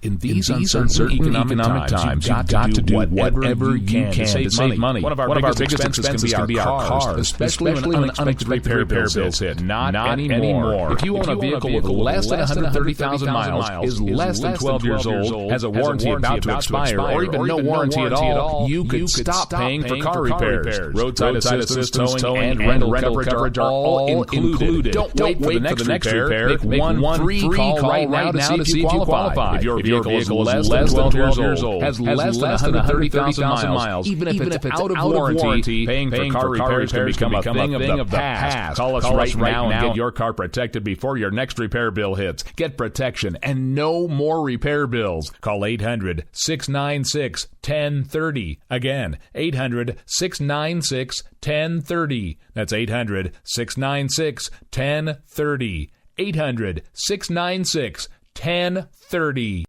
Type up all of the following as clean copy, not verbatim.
In these uncertain economic times, you've got to do whatever you can to save money. One of our biggest expenses can be our cars, especially when unexpected repair bills hit. Not anymore. If you own a vehicle with less than 130,000 miles, is less than 12 years old, has a warranty about to expire, or even no warranty at all, you could stop paying for car repairs. Roadside assistance, towing, and rental coverage are all included. Don't wait for the next repair. Make one free call right now to see if you qualify. If your vehicle is less than 12 years old, has less than 130,000 miles, even if it's out of warranty, paying for car repairs can become a thing of the past. Call us right now and get your car protected before your next repair bill hits. Get protection and no more repair bills. Call 800-696-1030. Again, 800-696-1030. That's 800-696-1030. 800-696-1030.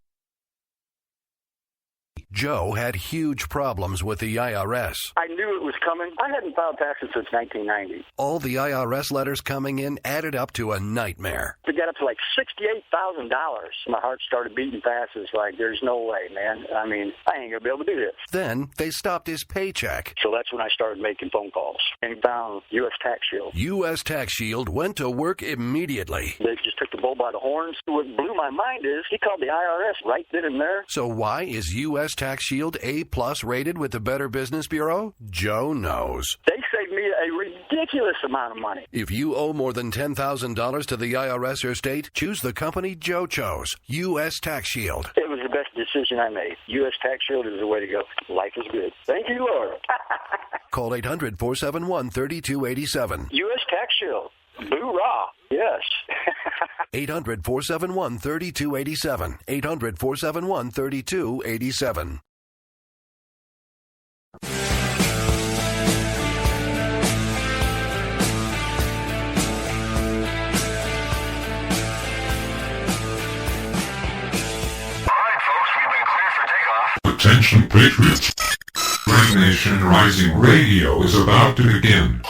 Joe had huge problems with the IRS. I knew it was coming. I hadn't filed taxes since 1990. All the IRS letters coming in added up to a nightmare. To get up to like $68,000, my heart started beating fast. It's like, there's no way, man. I mean, I ain't going to be able to do this. Then they stopped his paycheck. So that's when I started making phone calls and found U.S. Tax Shield. U.S. Tax Shield went to work immediately. They just took the bull by the horns. What blew my mind is he called the IRS right then and there. So why is U.S. Tax Shield A+ rated with the Better Business Bureau? Joe knows. They saved me a ridiculous amount of money. If you owe more than $10,000 to the IRS or state, choose the company Joe chose, U.S. Tax Shield. It was the best decision I made. U.S. Tax Shield is the way to go. Life is good. Thank you, Lord. Call 800-471-3287. U.S. Tax Shield. Boo-rah. Yes. 800-471-3287. 800-471-3287. Attention Patriots. Red Nation Rising Radio is about to begin.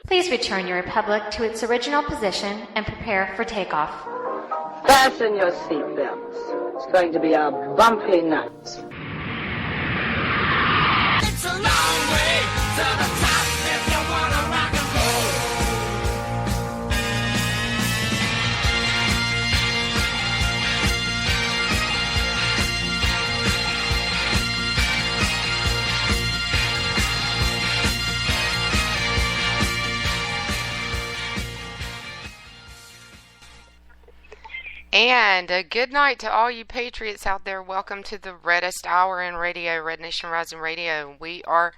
Please return your Republic to its original position and prepare for takeoff. Fasten your seatbelts. It's going to be a bumpy night. It's a long way to the top if you want to rock and roll. And a good night to all you Patriots out there. Welcome to the reddest hour in radio, Red Nation Rising Radio. We are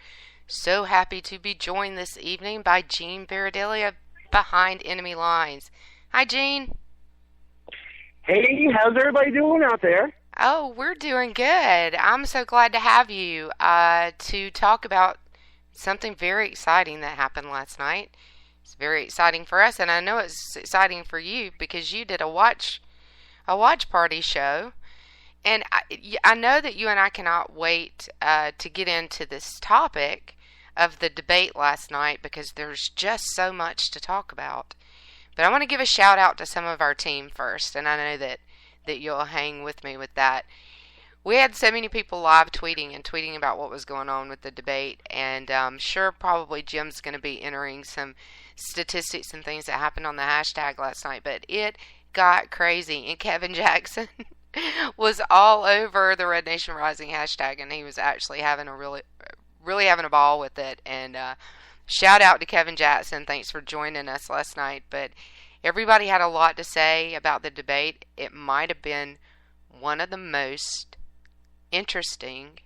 so happy to be joined this evening by Gene Veridelia behind enemy lines. Hi, Gene. Hey, how's everybody doing out there? Oh, we're doing good. I'm so glad to have you to talk about something very exciting that happened last night. It's very exciting for us, and I know it's exciting for you because you did a watch party show, and I know that you and I cannot wait to get into this topic of the debate last night because there's just so much to talk about. But I want to give a shout out to some of our team first, and I know that you'll hang with me with that. We had so many people live tweeting about what was going on with the debate, and I'm sure probably Jim's going to be entering some statistics and things that happened on the hashtag last night, but it got crazy, and Kevin Jackson was all over the Red Nation Rising hashtag, and he was actually having a really having a ball with it. And shout out to Kevin Jackson, thanks for joining us last night. But everybody had a lot to say about the debate. It might have been one of the most interesting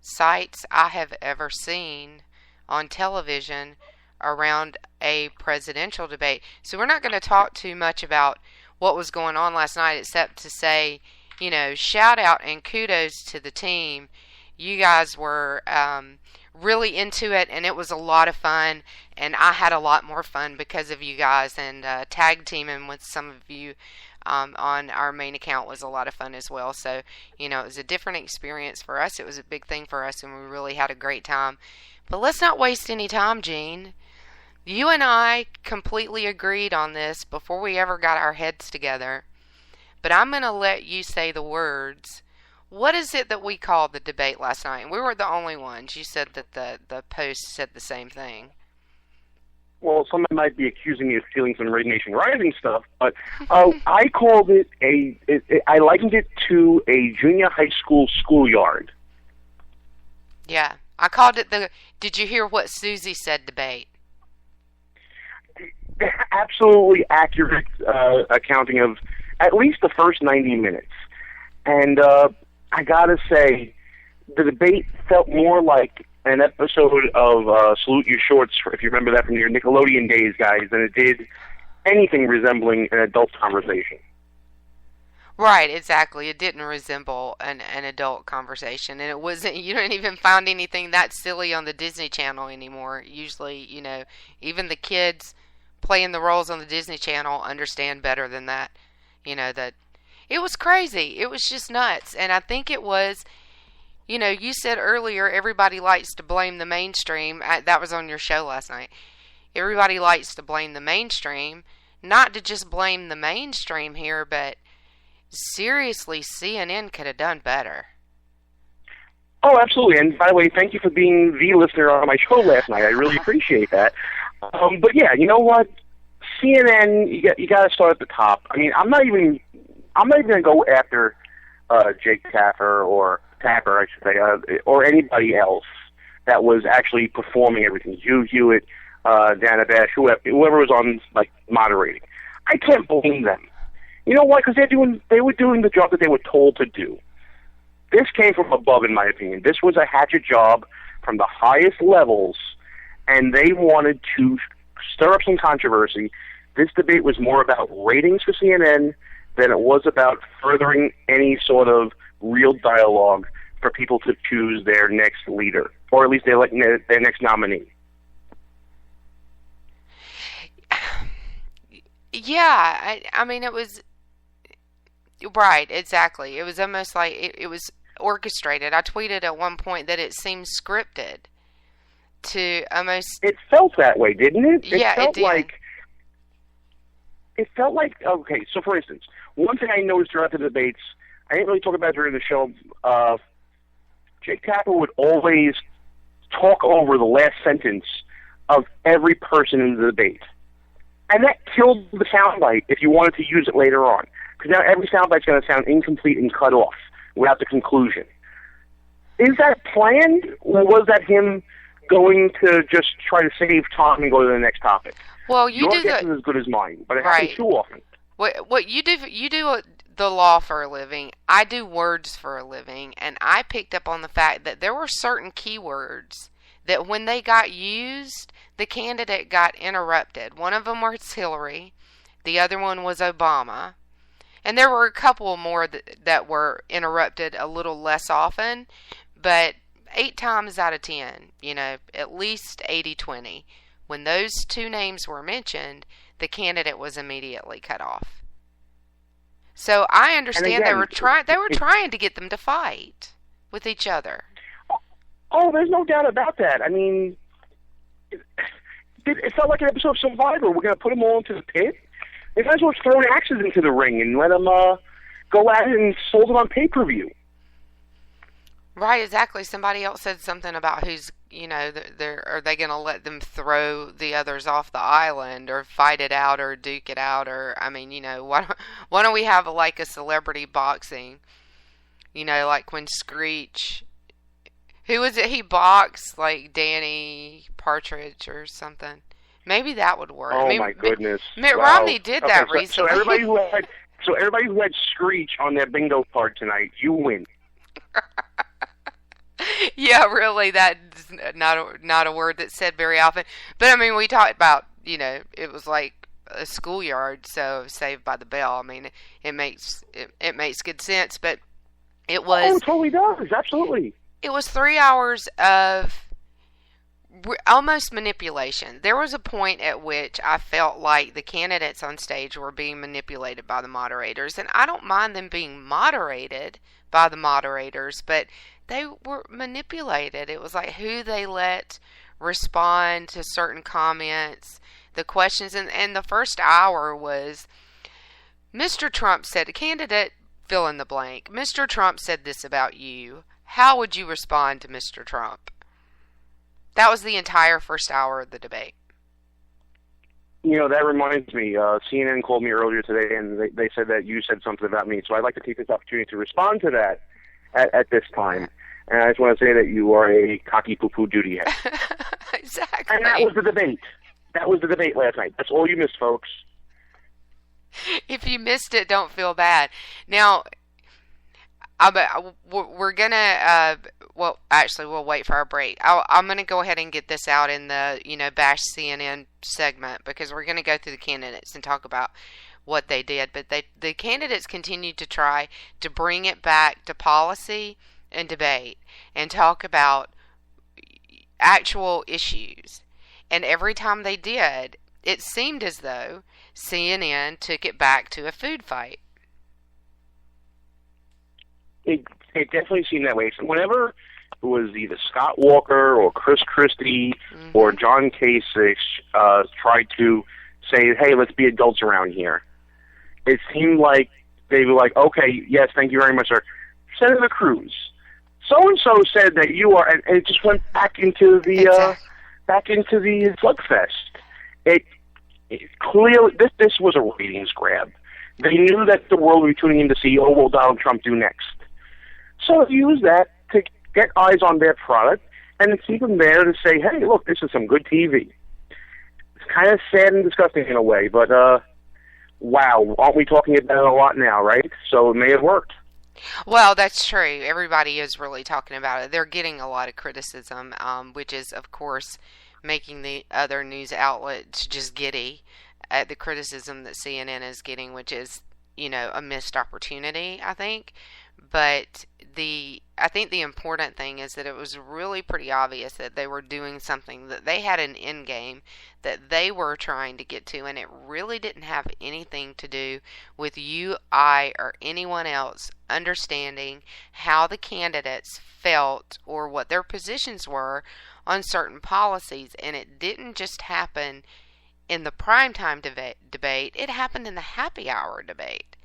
sights I have ever seen on television around a presidential debate. So we're not going to talk too much about what was going on last night, except to say, shout out and kudos to the team. You guys were really into it, and it was a lot of fun, and I had a lot more fun because of you guys, and tag teaming with some of you on our main account was a lot of fun as well. So, it was a different experience for us. It was a big thing for us, and we really had a great time. But let's not waste any time, Gene. You and I completely agreed on this before we ever got our heads together. But I'm going to let you say the words. What is it that we called the debate last night? And we weren't the only ones. You said that the post said the same thing. Well, someone might be accusing me of stealing some Red Nation Rising stuff, but I called it I likened it to a junior high school schoolyard. Yeah. I called it the Did You Hear What Susie Said debate. Absolutely accurate accounting of at least the first 90 minutes. And I gotta say, the debate felt more like an episode of Salute Your Shorts, if you remember that from your Nickelodeon days, guys, than it did anything resembling an adult conversation. Right, exactly. It didn't resemble an adult conversation, and it wasn't. You don't even find anything that silly on the Disney Channel anymore. Usually, even the kids playing the roles on the Disney Channel understand better than that. That it was crazy. It was just nuts, and I think it was. You said earlier everybody likes to blame the mainstream. That was on your show last night. Everybody likes to blame the mainstream. Not to just blame the mainstream here, but seriously, CNN could have done better. Oh, absolutely. And by the way, thank you for being the listener on my show last night. I really appreciate that. But yeah, you know what? CNN, you got to start at the top. I mean, I'm not even going to go after Jake Tapper, I should say, or anybody else that was actually performing everything. Hugh Hewitt, Dana Bash, whoever was on moderating. I can't blame them. You know why? Because they were doing the job that they were told to do. This came from above, in my opinion. This was a hatchet job from the highest levels, and they wanted to stir up some controversy. This debate was more about ratings for CNN than it was about furthering any sort of real dialogue for people to choose their next leader, or at least their next nominee. Yeah, I mean, it was right, exactly. It was almost like it was orchestrated. I tweeted at one point that it seemed scripted to almost. It felt that way, didn't it? Yeah, it did. It felt like, okay, so for instance, one thing I noticed throughout the debates, I didn't really talk about it during the show, Jake Tapper would always talk over the last sentence of every person in the debate. And that killed the soundbite if you wanted to use it later on. Because now every soundbite's going to sound incomplete and cut off without the conclusion. Is that planned, or was that him going to just try to save time and go to the next topic? Well, your guess is as good as mine, but it happens too often. What you do the law for a living. I do words for a living, and I picked up on the fact that there were certain keywords that when they got used, the candidate got interrupted. One of them was Hillary, the other one was Obama, and there were a couple more that were interrupted a little less often, but 8 times out of 10, at least 80-20, when those two names were mentioned, the candidate was immediately cut off. So I understand they were trying to get them to fight with each other. Oh, there's no doubt about that. I mean, it felt like an episode of Survivor. We're going to put them all into the pit. They might as well throw axes into the ring and let them go at it and sold it on pay-per-view. Right, exactly. Somebody else said something about who's, are they going to let them throw the others off the island or fight it out or duke it out? Or, I mean, why don't we have like a celebrity boxing? Like when Screech, who was it? He boxed like Danny Partridge or something. Maybe that would work. Oh, my goodness. Mitt Romney did that recently. So everybody who had Screech on their bingo card tonight, you win. Yeah, really, that's not a word that's said very often. But I mean, we talked about, it was like a schoolyard, so Saved by the Bell. I mean, it makes good sense, but it was. Oh, it totally does. Absolutely. It was 3 hours of almost manipulation. There was a point at which I felt like the candidates on stage were being manipulated by the moderators, and I don't mind them being moderated by the moderators, but they were manipulated. It was like who they let respond to certain comments, the questions, and the first hour was, Mr. Trump said, a candidate, fill in the blank, Mr. Trump said this about you. How would you respond to Mr. Trump? That was the entire first hour of the debate. You know, that reminds me, CNN called me earlier today, and they said that you said something about me, so I'd like to take this opportunity to respond to that at this time. And I just want to say that you are a cocky poo-poo duty head. Exactly. And that was the debate. That was the debate last night. That's all you missed, folks. If you missed it, don't feel bad. Now, we're going to, well, actually, we'll wait for our break. I'm going to go ahead and get this out in the, Bash CNN segment, because we're going to go through the candidates and talk about what they did. But the candidates continued to try to bring it back to policy and debate and talk about actual issues. And every time they did, it seemed as though CNN took it back to a food fight. It definitely seemed that way. So whenever it was either Scott Walker or Chris Christie or John Kasich tried to say, hey, let's be adults around here, it seemed like they were like, okay, yes, thank you very much, sir. Senator Cruz, so-and-so said that you are, and it just went back into the slugfest. It clearly, this was a ratings grab. They knew that the world would be tuning in to see, what will Donald Trump do next? So use that to get eyes on their product and to keep them there to say, hey, look, this is some good TV. It's kind of sad and disgusting in a way, but wow, aren't we talking about it a lot now, right? So it may have worked. Well, that's true. Everybody is really talking about it. They're getting a lot of criticism, which is, of course, making the other news outlets just giddy at the criticism that CNN is getting, which is, a missed opportunity, I think. But I think the important thing is that it was really pretty obvious that they were doing something, that they had an end game that they were trying to get to, and it really didn't have anything to do with you, I, or anyone else understanding how the candidates felt or what their positions were on certain policies. And it didn't just happen in the primetime debate, it happened in the happy hour debate.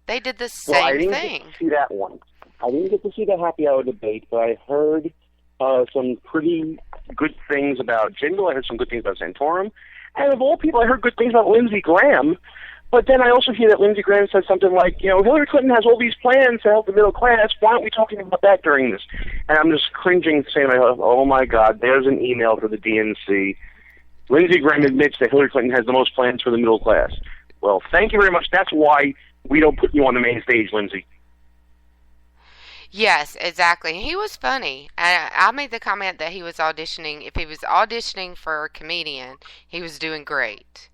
They did the same thing. I didn't get to see that one. I didn't get to see the happy hour debate, but I heard some pretty good things about Jindal. I heard some good things about Santorum. And of all people, I heard good things about Lindsey Graham. But then I also hear that Lindsey Graham said something like, Hillary Clinton has all these plans to help the middle class. Why aren't we talking about that during this? And I'm just cringing, saying, oh, my God, there's an email for the DNC. Lindsey Graham admits that Hillary Clinton has the most plans for the middle class. Well, thank you very much. That's why we don't put you on the main stage, Lindsey. Yes, exactly. He was funny. I made the comment that he was auditioning. If he was auditioning for a comedian, he was doing great.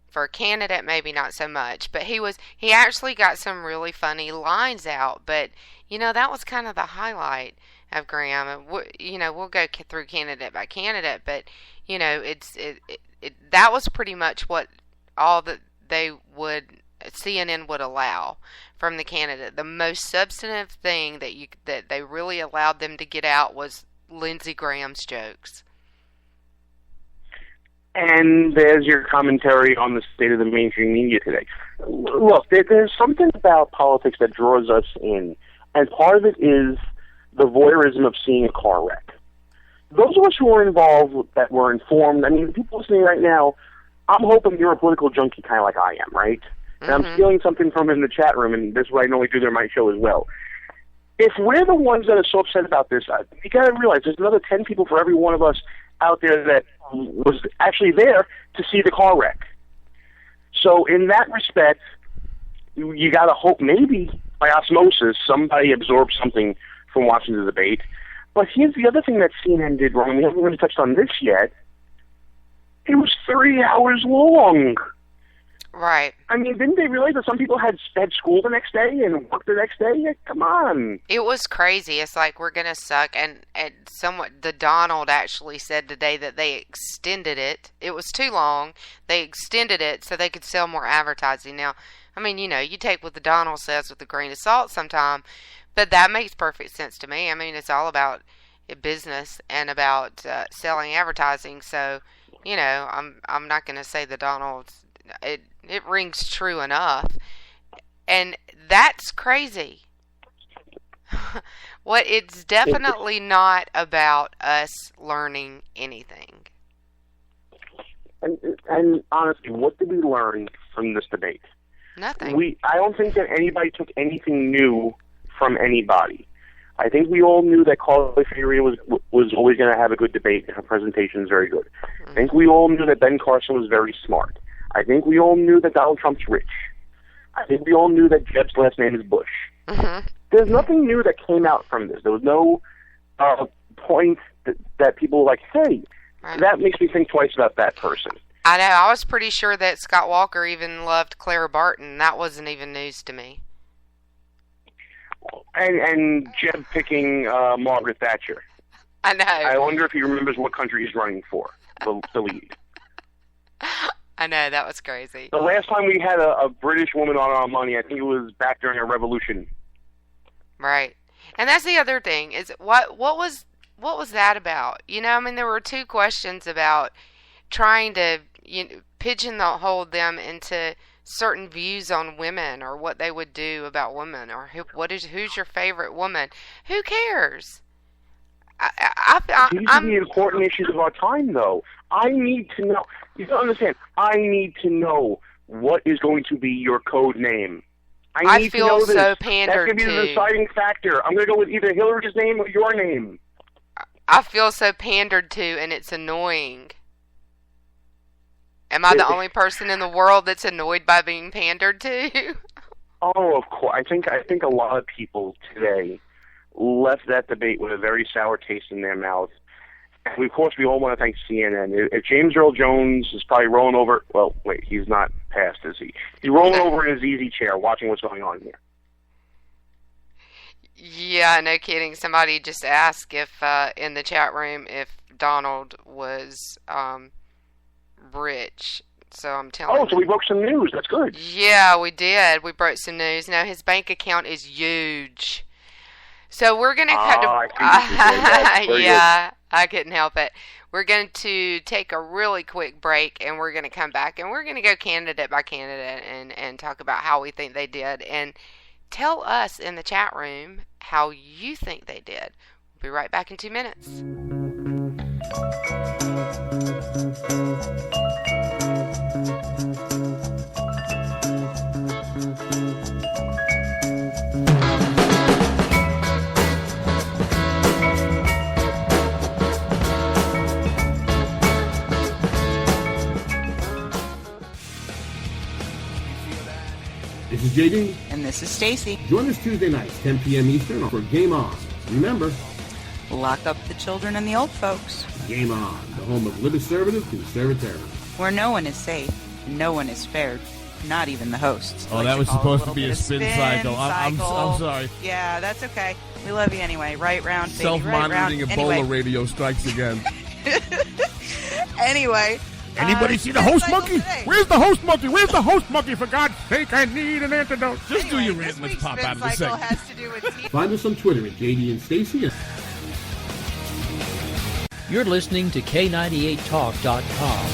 For a candidate, maybe not so much. But he actually got some really funny lines out. But, that was kind of the highlight of Graham. We'll go through candidate by candidate. But, that was pretty much what all that CNN would allow from the candidate. The most substantive thing that they really allowed them to get out was Lindsey Graham's jokes. And there's your commentary on the state of the mainstream media today. Look, there's something about politics that draws us in, and part of it is the voyeurism of seeing a car wreck. Those of us who were involved, that were informed, I mean, people listening right now, I'm hoping you're a political junkie kind of like I am, right? And I'm stealing something from in the chat room, and this is what I normally do during my show as well. If we're the ones that are so upset about this, you got to realize there's another 10 people for every one of us out there that was actually there to see the car wreck. So in that respect, you got to hope maybe by osmosis somebody absorbed something from watching the debate. But here's the other thing that CNN did wrong. We haven't really touched on this yet. It was 3 hours long. Right. I mean, didn't they realize that some people had school the next day and work the next day? Yeah, come on. It was crazy. It's like we're going to suck. And the Donald actually said today that they extended it. It was too long. They extended it so they could sell more advertising. Now, I mean, you take what the Donald says with a grain of salt sometime, but that makes perfect sense to me. I mean, it's all about business and about selling advertising. So, I'm not going to say that Donald's. It rings true enough, and that's crazy. It's definitely not about us learning anything. And honestly, what did we learn from this debate? Nothing. I don't think that anybody took anything new from anybody. I think we all knew that Carly Fiorina was always going to have a good debate, and her presentation is very good. I think we all knew that Ben Carson was very smart. I think we all knew that Donald Trump's rich. I think we all knew that Jeb's last name is Bush. There's nothing new that came out from this. There was no point that people were like, hey, that makes me think twice about that person. I know. I was pretty sure that Scott Walker even loved Clara Barton. That wasn't even news to me. And Jeb picking Margaret Thatcher. I know. I wonder if he remembers what country he's running for, the lead. I know. That was crazy. The last time we had a British woman on our money, I think it was back during a revolution. Right. And that's the other thing, is what was that about? There were two questions about trying to pigeonhole them into certain views on women, or what they would do about women, or who's your favorite woman. Who cares? These are the important issues of our time, though. I need to know. You don't understand. I need to know what is going to be your code name. I feel so pandered to. That's going to be the deciding factor. I'm going to go with either Hillary's name or your name. I feel so pandered to, and it's annoying. Am I the only person in the world that's annoyed by being pandered to? Oh, of course. I think a lot of people today left that debate with a very sour taste in their mouth. And of course, we all want to thank CNN. If James Earl Jones is probably rolling over, well, wait, he's not passed, is he? He's rolling over in his easy chair watching what's going on here. Yeah, no kidding. Somebody just asked if in the chat room if Donald was rich. So I'm telling you. Oh, so we broke some news. That's good. Yeah, we did. We broke some news. Now, his bank account is huge. So we're going to cut to... Yeah, I couldn't help it. We're going to take a really quick break, and we're going to come back, and we're going to go candidate by candidate and talk about how we think they did. And tell us in the chat room how you think they did. We'll be right back in 2 minutes. This is JD. And this is Stacy. Join us Tuesday nights, 10 p.m. Eastern, for Game On. Remember, lock up the children and the old folks. Game On, the home of liberservative conservatism. Where no one is safe, no one is spared, not even the hosts. Oh, that was supposed to be a spin cycle. I'm sorry. Yeah, that's okay. We love you anyway. Right round, baby. Self-monitoring right Ebola radio strikes again. Anyway. Anybody see the host monkey? Where's the host monkey? Where's the host monkey? For God's sake, I need an antidote. Just do your rant. Let's pop out of the segment. Find us on Twitter at JD and Stacy. You're listening to K98Talk.com.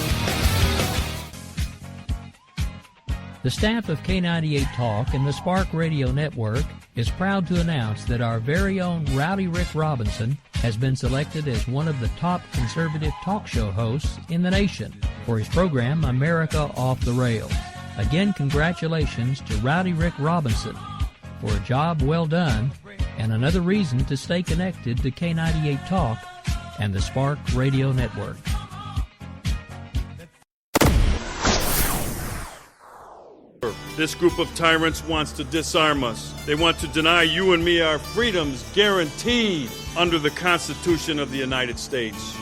The staff of K98 Talk and the Spark Radio Network is proud to announce that our very own Rowdy Rick Robinson has been selected as one of the top conservative talk show hosts in the nation for his program, America Off the Rails. Again, congratulations to Rowdy Rick Robinson for a job well done and another reason to stay connected to K98 Talk and the Spark Radio Network. This group of tyrants wants to disarm us. They want to deny you and me our freedoms guaranteed under the Constitution of the United States.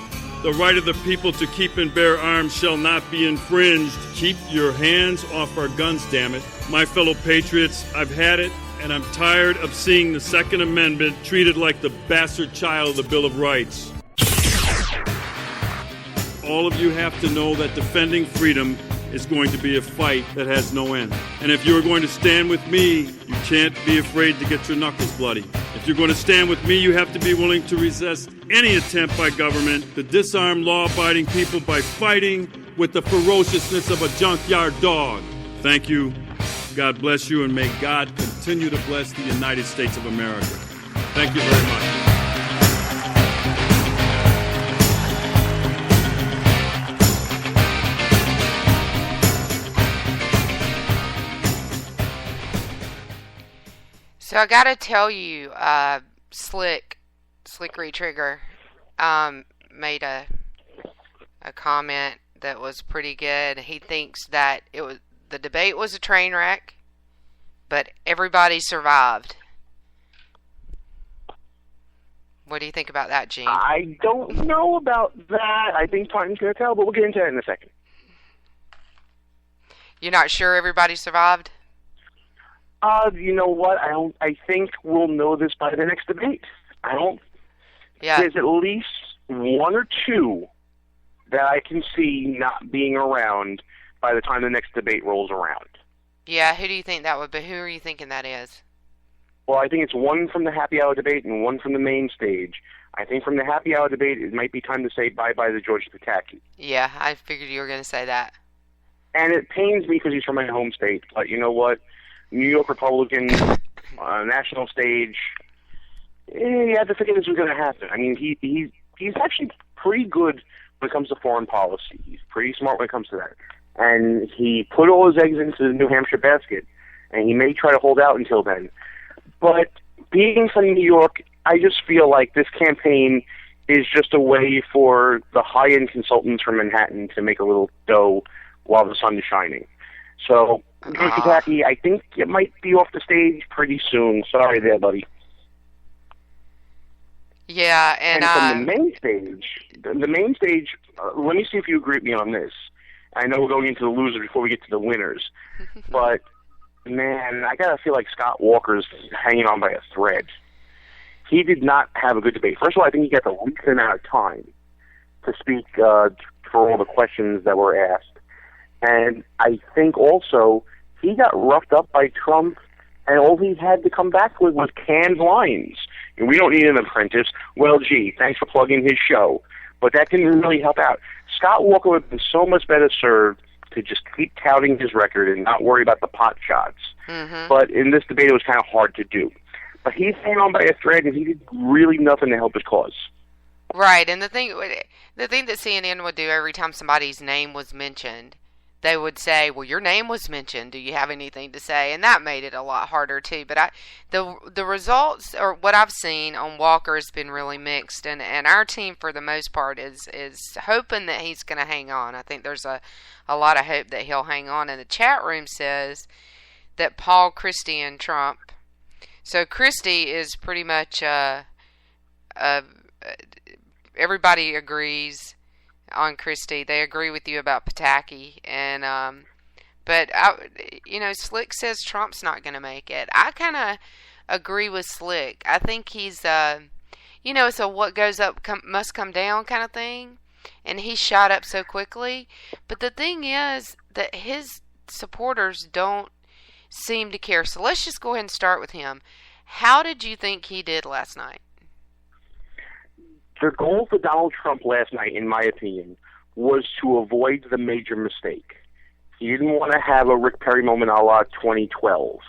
The right of the people to keep and bear arms shall not be infringed. Keep your hands off our guns, damn it. My fellow patriots, I've had it, and I'm tired of seeing the Second Amendment treated like the bastard child of the Bill of Rights. All of you have to know that defending freedom is going to be a fight that has no end. And if you are going to stand with me, you can't be afraid to get your knuckles bloody. If If you're going to stand with me, you have to be willing to resist any attempt by government to disarm law-abiding people by fighting with the ferociousness of a junkyard dog. Thank you. God bless you, and may God continue to bless the United States of America. Thank you very much. So I gotta tell you, Slick Retrigger, made a comment that was pretty good. He thinks that the debate was a train wreck, but everybody survived. What do you think about that, Gene? I don't know about that. I think time's going to tell, but we'll get into that in a second. You're not sure everybody survived? You know what? I think we'll know this by the next debate. There's at least one or two that I can see not being around by the time the next debate rolls around. Yeah, who do you think that would be? Who are you thinking that is? Well, I think it's one from the happy hour debate and one from the main stage. I think from the happy hour debate, it might be time to say bye-bye to George Pataki. Yeah, I figured you were going to say that. And it pains me because he's from my home state, but you know what? New York Republican, national stage, you have to figure this was going to happen. I mean, he's actually pretty good when it comes to foreign policy. He's pretty smart when it comes to that. And he put all his eggs into the New Hampshire basket, and he may try to hold out until then. But being from New York, I just feel like this campaign is just a way for the high-end consultants from Manhattan to make a little dough while the sun is shining. So, George Pataki, I think it might be off the stage pretty soon. Sorry there, buddy. Yeah, and from the main stage, let me see if you agree with me on this. I know we're going into the losers before we get to the winners, but, man, I gotta feel like Scott Walker's hanging on by a thread. He did not have a good debate. First of all, I think he got the least amount of time to speak for all the questions that were asked. And I think also he got roughed up by Trump, and all he had to come back with was canned lines. And we don't need an apprentice. Well, gee, thanks for plugging his show. But that didn't really help out. Scott Walker would have been so much better served to just keep touting his record and not worry about the pot shots. Mm-hmm. But in this debate, it was kind of hard to do. But he's hanging on by a thread, and he did really nothing to help his cause. Right, and the thing that CNN would do every time somebody's name was mentioned, they would say, well, your name was mentioned. Do you have anything to say? And that made it a lot harder, too. But the results, or what I've seen on Walker, has been really mixed. And our team, for the most part, is hoping that he's going to hang on. I think there's a lot of hope that he'll hang on. And the chat room says that Paul, Christie, and Trump. So Christie is pretty much, everybody agrees on Christie. They agree with you about Pataki, and but Slick says Trump's not going to make it. I kind of agree with Slick. I think he's it's a what goes up must come down kind of thing, and he shot up so quickly. But the thing is that his supporters don't seem to care. So let's just go ahead and start with him. How did you think he did last night? The goal for Donald Trump last night, in my opinion, was to avoid the major mistake. He didn't want to have a Rick Perry moment a la 2012.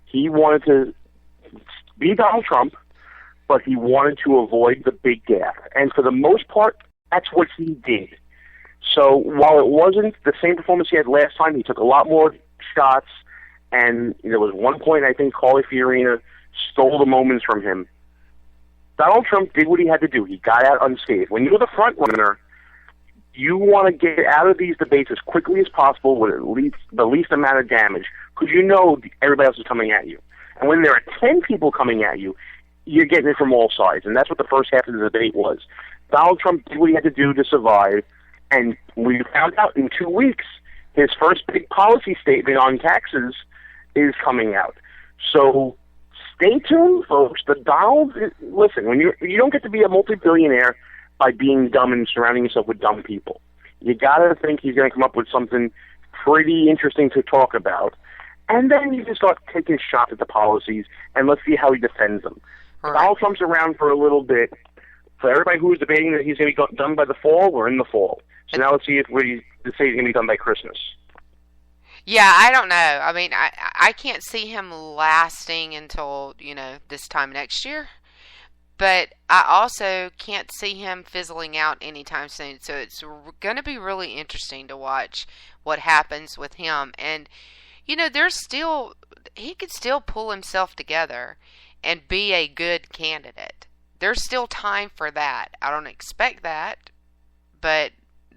He wanted to be Donald Trump, but he wanted to avoid the big gaffe. And for the most part, that's what he did. So while it wasn't the same performance he had last time, he took a lot more shots, and there was one point, I think, Carly Fiorina stole the moments from him. Donald Trump did what he had to do. He got out unscathed. When you're the front runner, you want to get out of these debates as quickly as possible with the least amount of damage, because you know everybody else is coming at you. And when there are 10 people coming at you, you're getting it from all sides. And that's what the first half of the debate was. Donald Trump did what he had to do to survive, and we found out in 2 weeks his first big policy statement on taxes is coming out. So stay tuned, folks. Listen, when you don't get to be a multi-billionaire by being dumb and surrounding yourself with dumb people. You gotta think he's gonna come up with something pretty interesting to talk about, and then you can start taking shots at the policies, and let's see how he defends them. Right. Donald Trump's around for a little bit. For everybody who was debating that he's going to be done by the fall, we're in the fall. So now let's see if we say he's going to be done by Christmas. Yeah, I don't know. I mean, I can't see him lasting until, this time next year. But I also can't see him fizzling out anytime soon. So it's going to be really interesting to watch what happens with him. And, he could still pull himself together and be a good candidate. There's still time for that. I don't expect that, but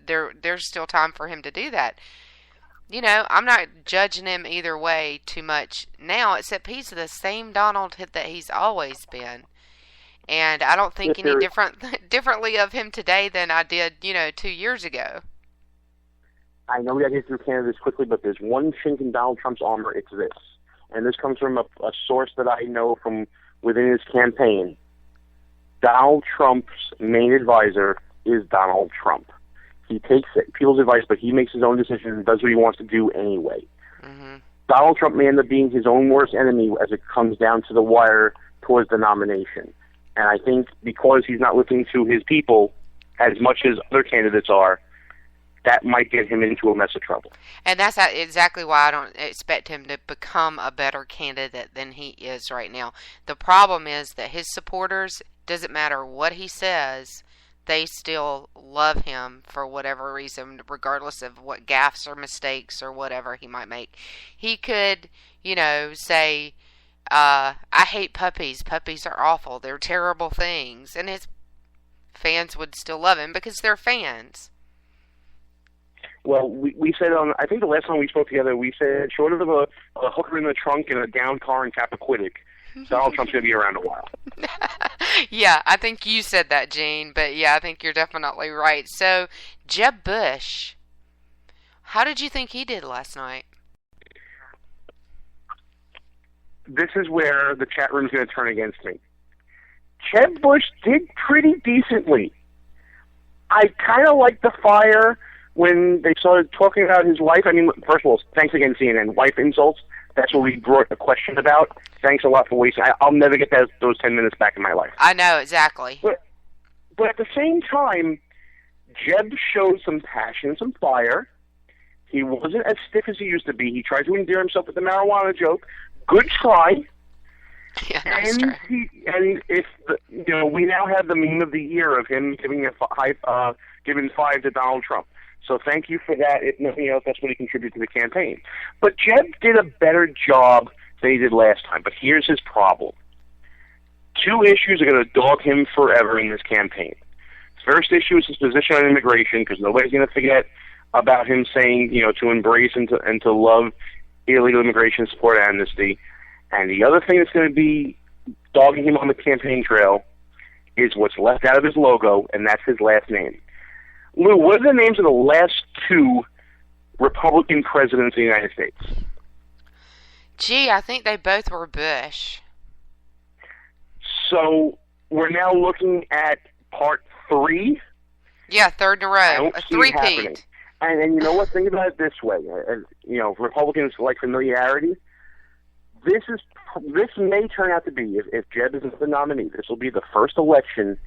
there's still time for him to do that. I'm not judging him either way too much now, except he's the same Donald that he's always been. And I don't think any differently of him today than I did, 2 years ago. I know we got to get through candidates quickly, but there's one chink in Donald Trump's armor. It's this. And this comes from a source that I know from within his campaign. Donald Trump's main advisor is Donald Trump. He takes people's advice, but he makes his own decisions and does what he wants to do anyway. Mm-hmm. Donald Trump may end up being his own worst enemy as it comes down to the wire towards the nomination. And I think because he's not listening to his people as much as other candidates are, that might get him into a mess of trouble. And that's exactly why I don't expect him to become a better candidate than he is right now. The problem is that his supporters, doesn't matter what he says, they still love him for whatever reason, regardless of what gaffes or mistakes or whatever he might make. He could, say, I hate puppies. Puppies are awful. They're terrible things. And his fans would still love him because they're fans. Well, we said I think the last time we spoke together, we said short of a hooker in the trunk and a down car in Chappaquiddick, Donald Trump's going to be around a while. Yeah, I think you said that, Gene. But yeah, I think you're definitely right. So, Jeb Bush, how did you think he did last night? This is where the chat room's going to turn against me. Jeb Bush did pretty decently. I kind of liked the fire when they started talking about his wife. I mean, first of all, thanks again, CNN. Wife insults. That's what we brought a question about. Thanks a lot for wasting. I'll never get those 10 minutes back in my life. I know, exactly. But at the same time, Jeb showed some passion, some fire. He wasn't as stiff as he used to be. He tried to endear himself with the marijuana joke. Good try. Yeah, nice try. We now have the meme of the year of him giving giving 5 to Donald Trump. So thank you for that. If nothing else, that's what he contributed to the campaign. But Jeb did a better job than he did last time. But here's his problem. 2 issues are going to dog him forever in this campaign. His first issue is his position on immigration, because nobody's going to forget about him saying, to embrace and to love illegal immigration, support amnesty. And the other thing that's going to be dogging him on the campaign trail is what's left out of his logo, and that's his last name. Lou, what are the names of the last 2 Republican presidents of the United States? Gee, I think they both were Bush. So we're now looking at part 3? Yeah, third in a row. A three-peat. And you know what? Think about it this way. Republicans like familiarity. This may turn out to be, if Jeb isn't the nominee, this will be the first election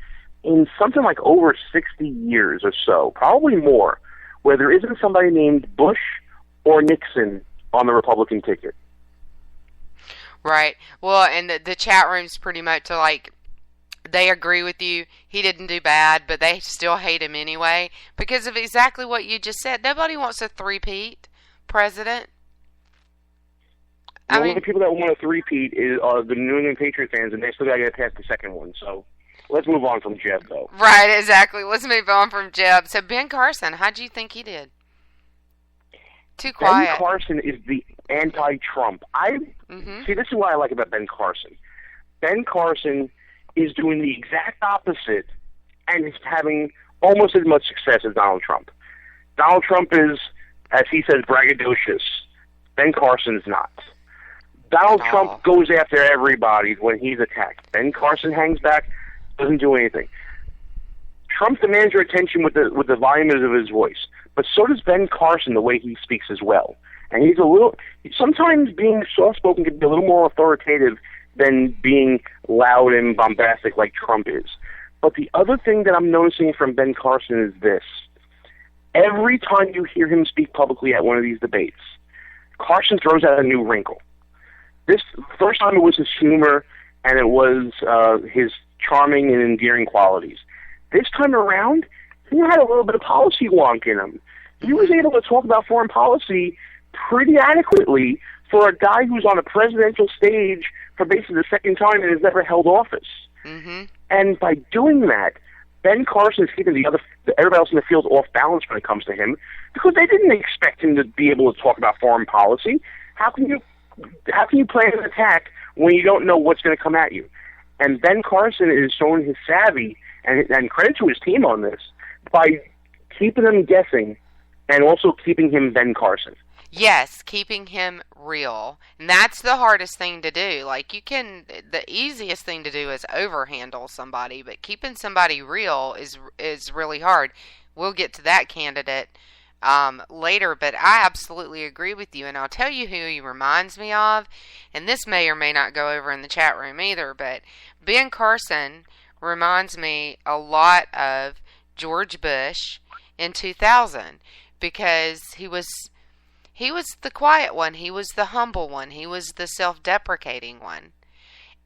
in something like over 60 years or so, probably more, where there isn't somebody named Bush or Nixon on the Republican ticket. Right. Well, and the chat room's pretty much like, they agree with you. He didn't do bad, but they still hate him anyway because of exactly what you just said. Nobody wants a three-peat president. The only people that want a three-peat are the New England Patriot fans, and they still got to get past the second one, so... Let's move on from Jeb, though. Right, exactly. Let's move on from Jeb. So, Ben Carson, how do you think he did? Too quiet. Ben Carson is the anti-Trump. See, this is what I like about Ben Carson. Ben Carson is doing the exact opposite and is having almost as much success as Donald Trump. Donald Trump is, as he says, braggadocious. Ben Carson's not. Donald Trump goes after everybody when he's attacked. Ben Carson hangs back, doesn't do anything. Trump demands your attention with the volume of his voice, but so does Ben Carson, the way he speaks as well. And he's sometimes being soft-spoken can be a little more authoritative than being loud and bombastic like Trump is. But the other thing that I'm noticing from Ben Carson is this. Every time you hear him speak publicly at one of these debates, Carson throws out a new wrinkle. This first time it was his humor and it was his charming and endearing qualities. This time around, he had a little bit of policy wonk in him. He was able to talk about foreign policy pretty adequately for a guy who's on a presidential stage for basically the second time and has never held office. Mm-hmm. And by doing that, Ben Carson is keeping everybody else in the field off balance when it comes to him because they didn't expect him to be able to talk about foreign policy. How can you plan an attack when you don't know what's going to come at you? And Ben Carson is showing his savvy, and credit to his team on this, by keeping them guessing and also keeping him Ben Carson. Yes, keeping him real. And that's the hardest thing to do. Like, the easiest thing to do is overhandle somebody, but keeping somebody real is really hard. We'll get to that candidate later, but I absolutely agree with you, and I'll tell you who he reminds me of, and this may or may not go over in the chat room either, but Ben Carson reminds me a lot of George Bush in 2000, because he was the quiet one, he was the humble one, he was the self-deprecating one.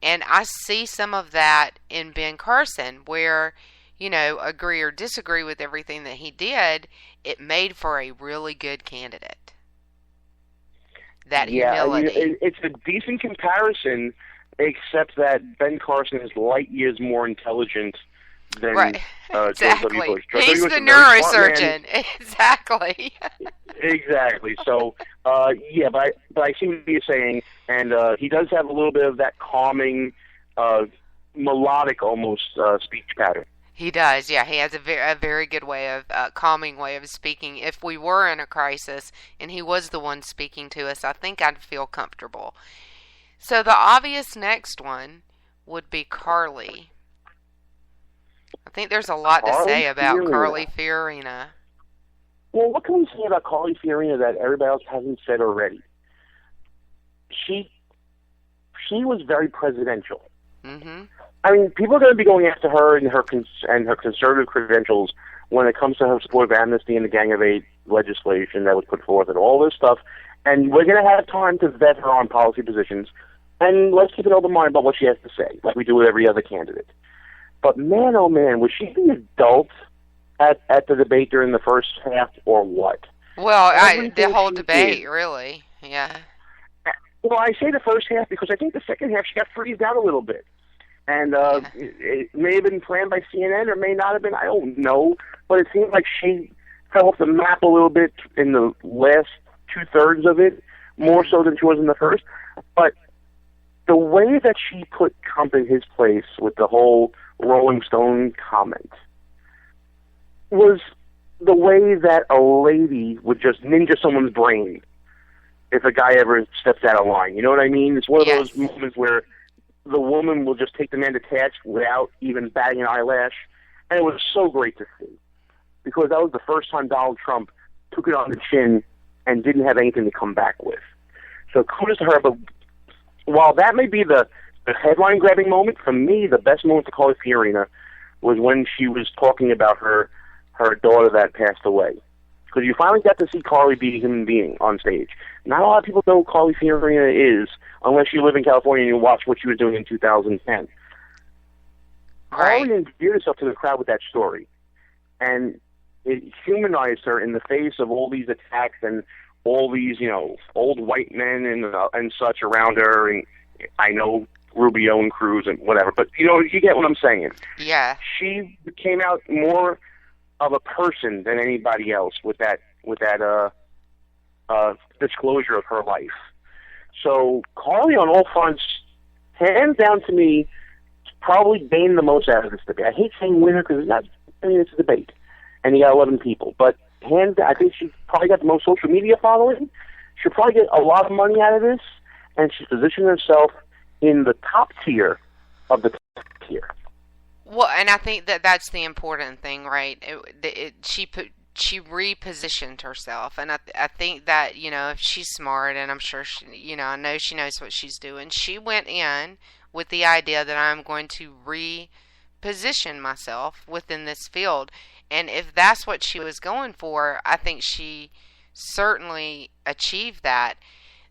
And I see some of that in Ben Carson, where, agree or disagree with everything that he did, it made for a really good candidate. That humility. I mean, it's a decent comparison, except that Ben Carson is light years more intelligent than exactly. George W. Bush. He's the neurosurgeon. Exactly. Exactly. So, but I see what you're saying, and he does have a little bit of that calming, melodic almost speech pattern. He does, yeah. He has a very good way of, calming way of speaking. If we were in a crisis and he was the one speaking to us, I think I'd feel comfortable. So the obvious next one would be Carly. I think there's a lot to say about Carly Fiorina. Well, what can we say about Carly Fiorina that everybody else hasn't said already? She was very presidential. Mm-hmm. I mean, people are going to be going after her and her conservative credentials when it comes to her support of amnesty and the Gang of Eight legislation that was put forth and all this stuff. And we're going to have time to vet her on policy positions. And let's keep an open mind about what she has to say, like we do with every other candidate. But man, oh man, was she the adult at the debate during the first half, or what? Well, the whole debate, really, yeah. Well, I say the first half because I think the second half she got freezed out a little bit. And it may have been planned by CNN or may not have been, I don't know. But it seemed like she fell off the map a little bit in the last two-thirds of it, more so than she was in the first. But the way that she put Trump in his place with the whole Rolling Stone comment was the way that a lady would just ninja someone's brain if a guy ever steps out of line. You know what I mean? It's one of those moments where the woman will just take the man to task without even batting an eyelash. And it was so great to see, because that was the first time Donald Trump took it on the chin and didn't have anything to come back with. So kudos to her. But while that may be the headline-grabbing moment, for me, the best moment to Carly Fiorina was when she was talking about her daughter that passed away. Because you finally got to see Carly be a human being on stage. Not a lot of people know who Carly Fiorina is unless you live in California and you watch what she was doing in 2010. Right. Carly endeared herself to the crowd with that story. And it humanized her in the face of all these attacks and all these, old white men and such around her. And I know Rubio and Cruz and whatever, but you get what I'm saying. Yeah. She came out more of a person than anybody else with that disclosure of her life. So Carly on all fronts, hands down to me, probably gained the most out of this debate. I hate saying winner because it's a debate, and you got 11 people. But I think she probably got the most social media following. She'll probably get a lot of money out of this, and she's positioned herself in the top tier of the top tier. Well, and I think that's the important thing, right? She repositioned herself, and I think that, if she's smart, and I'm sure I know she knows what she's doing. She went in with the idea that I'm going to reposition myself within this field. And if that's what she was going for, I think she certainly achieved that.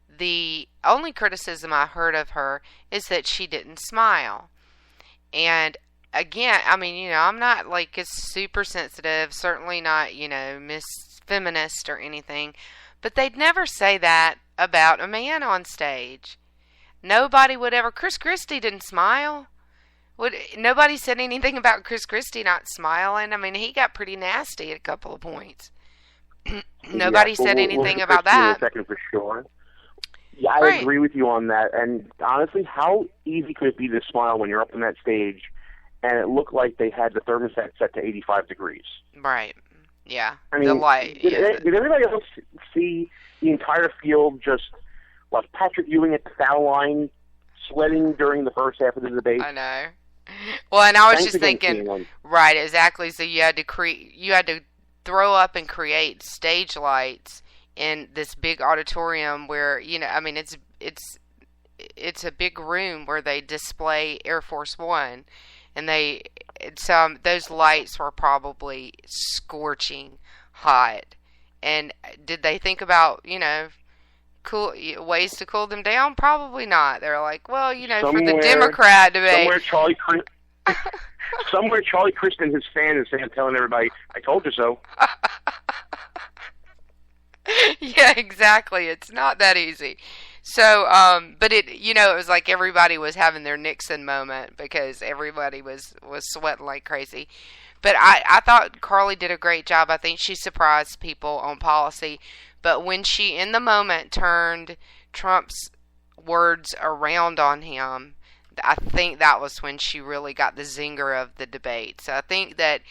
The only criticism I heard of her is that she didn't smile. And again, I mean, I'm not like a super sensitive, certainly not, Miss Feminist or anything, but they'd never say that about a man on stage. Nobody would ever. Chris Christie didn't smile. Nobody said anything about Chris Christie not smiling. I mean, he got pretty nasty at a couple of points. Nobody said anything about that. A second for sure. Yeah, I agree with you on that. And honestly, how easy could it be to smile when you're up on that stage and it looked like they had the thermostat set to 85 degrees? Right. Yeah. I mean, the light. Did everybody else see the entire field just like Patrick Ewing at the foul line sweating during the first half of the debate? I know. Well, and I was just thinking, right, exactly. So you had to throw up and create stage lights in this big auditorium where, I mean, it's a big room where they display Air Force One, and those lights were probably scorching hot. And did they think about, cool ways to cool them down? Probably not. They're like, well, for the Democrat debate. Somewhere Charlie Kristen, his fan, is telling everybody, "I told you so." Yeah, exactly. It's not that easy. So, but it was like everybody was having their Nixon moment because everybody was sweating like crazy. But I thought Carly did a great job. I think she surprised people on policy. But when she, in the moment, turned Trump's words around on him, I think that was when she really got the zinger of the debate. So I think that,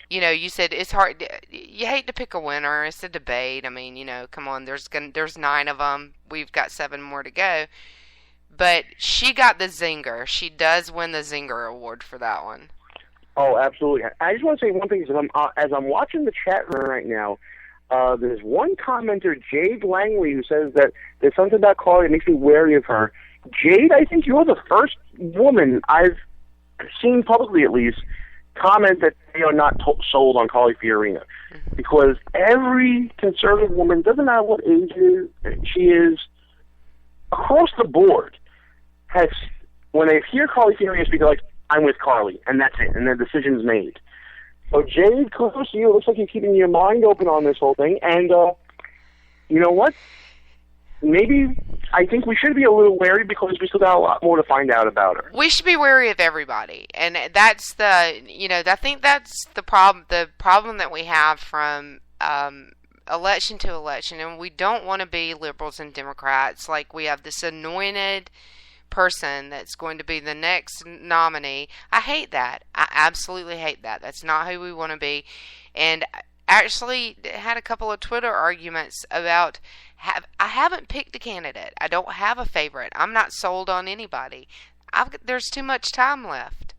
you said it's hard. You hate to pick a winner. It's a debate. I mean, come on. There's 9 of them. We've got 7 more to go. But she got the zinger. She does win the zinger award for that one. Oh, absolutely. I just want to say one thing. As I'm watching the chat room right now, there's one commenter, Jade Langley, who says that there's something about Carly that makes me wary of her. Jade, I think you're the first woman I've seen publicly, at least, comment that they are not sold on Carly Fiorina. Because every conservative woman, doesn't matter what age she is, across the board, when they hear Carly Fiorina speak, they're like, I'm with Carly, and that's it, and the decision's made. So, Jade, kudos to you. It looks like you're keeping your mind open on this whole thing, and you know what? Maybe I think we should be a little wary because we still got a lot more to find out about her. We should be wary of everybody, and that's I think that's the problem. The problem that we have from election to election, and we don't want to be liberals and Democrats. Like, we have this anointed person that's going to be the next nominee. I hate that. I absolutely hate that. That's not who we want to be. And actually had a couple of Twitter arguments about I haven't picked a candidate. I don't have a favorite. I'm not sold on anybody. There's too much time left.